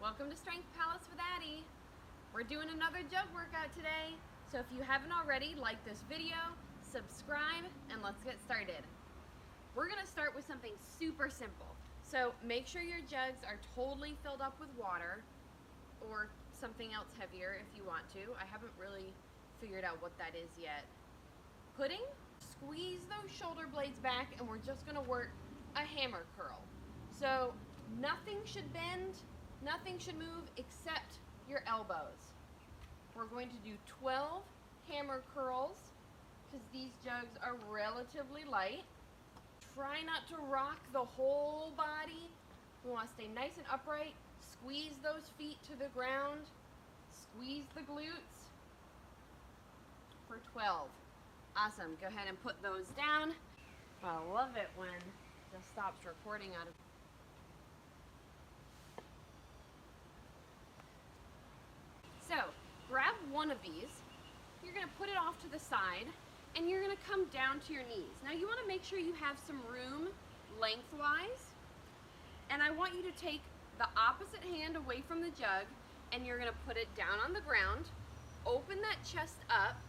Welcome to Strength Palace with Addy. We're doing another jug workout today, so if you haven't already, like this video, subscribe, and let's get started. We're gonna start with something super simple. So make sure your jugs are totally filled up with water or something else heavier if you want to. I haven't really figured out what that is yet. Pudding, squeeze those shoulder blades back, and we're just gonna work a hammer curl. So nothing should bend, nothing should move except your elbows. We're going to do 12 hammer curls because these jugs are relatively light. Try not to rock the whole body. We want to stay nice and upright. Squeeze those feet to the ground. Squeeze the glutes for 12. Awesome. Go ahead and put those down. I love it when it just stops recording out of. So grab one of these. You're going to put it off to the side and you're going to come down to your knees. Now you want to make sure you have some room lengthwise, and I want you to take the opposite hand away from the jug and you're going to put it down on the ground. Open that chest up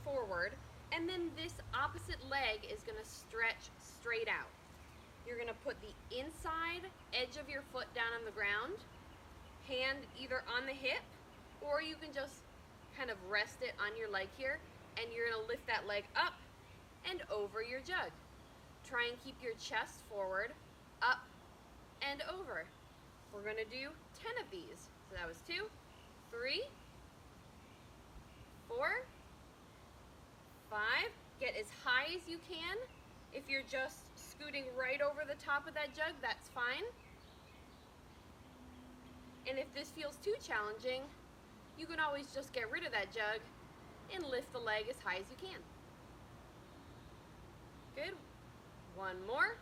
forward, and then this opposite leg is going to stretch straight out. You're going to put the inside edge of your foot down on the ground, hand either on the hip, or you can just kind of rest it on your leg here, and you're going to lift that leg up and over your jug. Try and keep your chest forward, up and over. We're going to do 10 of these. So that was 2, 3, 4, 5. Get as high as you can. If you're just scooting right over the top of that jug, that's fine. And if this feels too challenging, you can always just get rid of that jug and lift the leg as high as you can. Good. One more.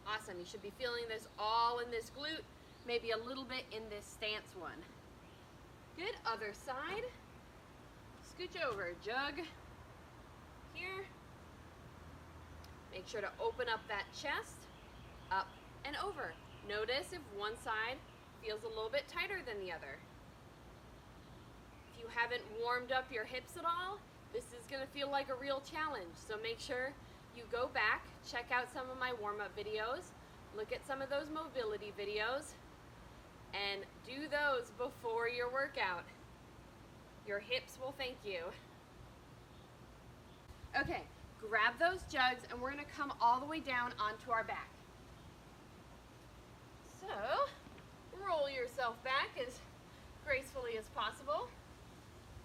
Awesome. You should be feeling this all in this glute, maybe a little bit in this stance one. Good. Other side. Scooch over, jug here. Make sure to open up that chest, up and over. Notice if one side feels a little bit tighter than the other. If you haven't warmed up your hips at all, this is going to feel like a real challenge. So make sure you go back, check out some of my warm-up videos, look at some of those mobility videos, and do those before your workout. Your hips will thank you. Okay, grab those jugs and we're going to come all the way down onto our back. So, roll yourself back as gracefully as possible.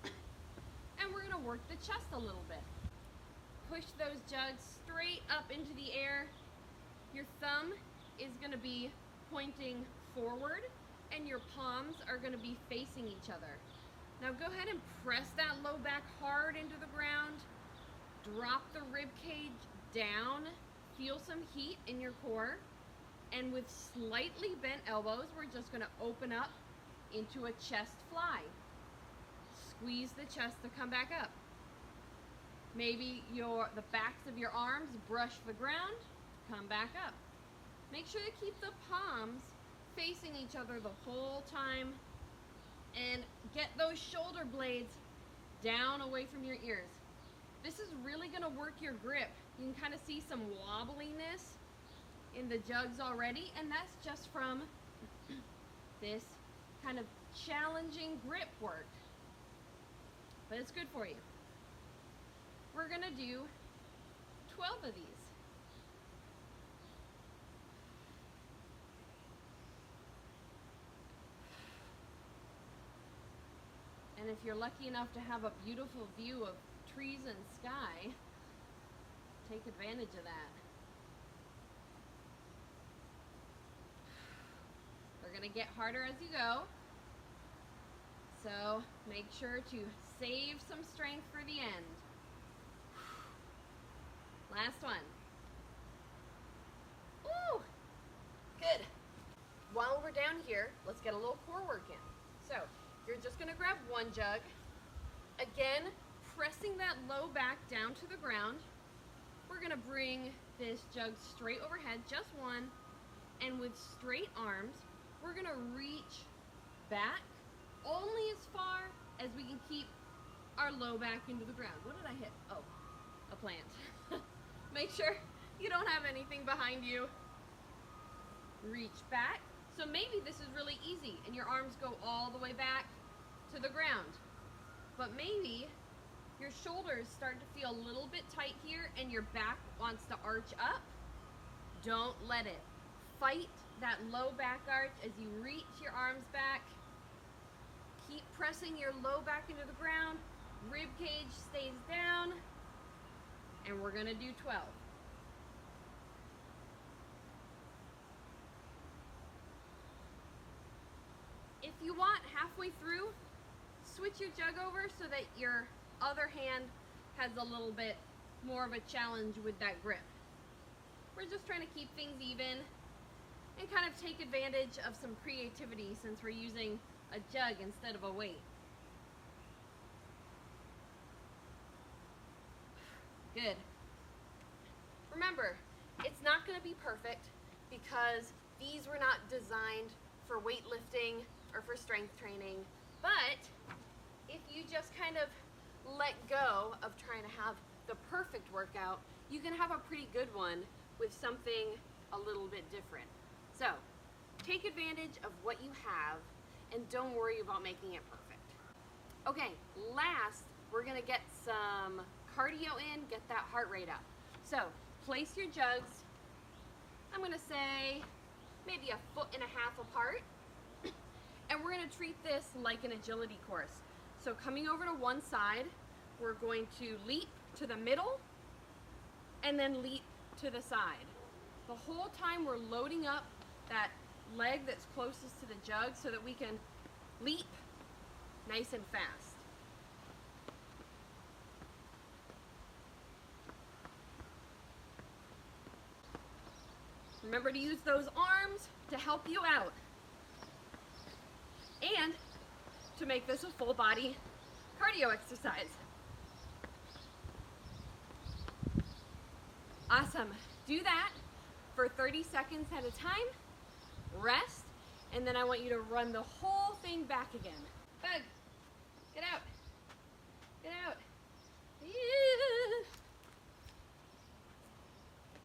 And we're going to work the chest a little bit. Push those jugs straight up into the air. Your thumb is going to be pointing forward and your palms are going to be facing each other. Now go ahead and press that low back hard into the ground. Drop the rib cage down. Feel some heat in your core. And with slightly bent elbows, we're just going to open up into a chest fly. Squeeze the chest to come back up. Maybe the backs of your arms brush the ground, come back up. Make sure to keep the palms facing each other the whole time, and get those shoulder blades down away from your ears. This is really going to work your grip. You can kind of see some wobbliness in the jugs already, and that's just from this kind of challenging grip work. But it's good for you. We're going to do 12 of these. And if you're lucky enough to have a beautiful view of trees and sky, take advantage of that. They're going to get harder as you go. So make sure to save some strength for the end. Last one. Ooh, good. While we're down here, let's get a little core work in. So you're just going to grab one jug. Again, pressing that low back down to the ground. We're going to bring this jug straight overhead, just one. And with straight arms, we're gonna reach back only as far as we can keep our low back into the ground. What did I hit? Oh, a plant. Make sure you don't have anything behind you. Reach back. So maybe this is really easy and your arms go all the way back to the ground. But maybe your shoulders start to feel a little bit tight here and your back wants to arch up. Don't let it. Fight that low back arch as you reach your arms back. Keep pressing your low back into the ground. Rib cage stays down. And we're gonna do 12. If you want, halfway through, switch your jug over so that your other hand has a little bit more of a challenge with that grip. We're just trying to keep things even and kind of take advantage of some creativity since we're using a jug instead of a weight. Good. Remember, it's not going to be perfect because these were not designed for weightlifting or for strength training, but if you just kind of let go of trying to have the perfect workout, you can have a pretty good one with something a little bit different. So, take advantage of what you have and don't worry about making it perfect. Okay, last, we're gonna get some cardio in, get that heart rate up. So, place your jugs, I'm gonna say maybe 1.5 feet apart, and we're gonna treat this like an agility course. So coming over to one side, we're going to leap to the middle and then leap to the side. The whole time we're loading up that leg that's closest to the jug so that we can leap nice and fast. Remember to use those arms to help you out and to make this a full body cardio exercise. Awesome. Do that for 30 seconds at a time, rest, and then I want you to run the whole thing back again.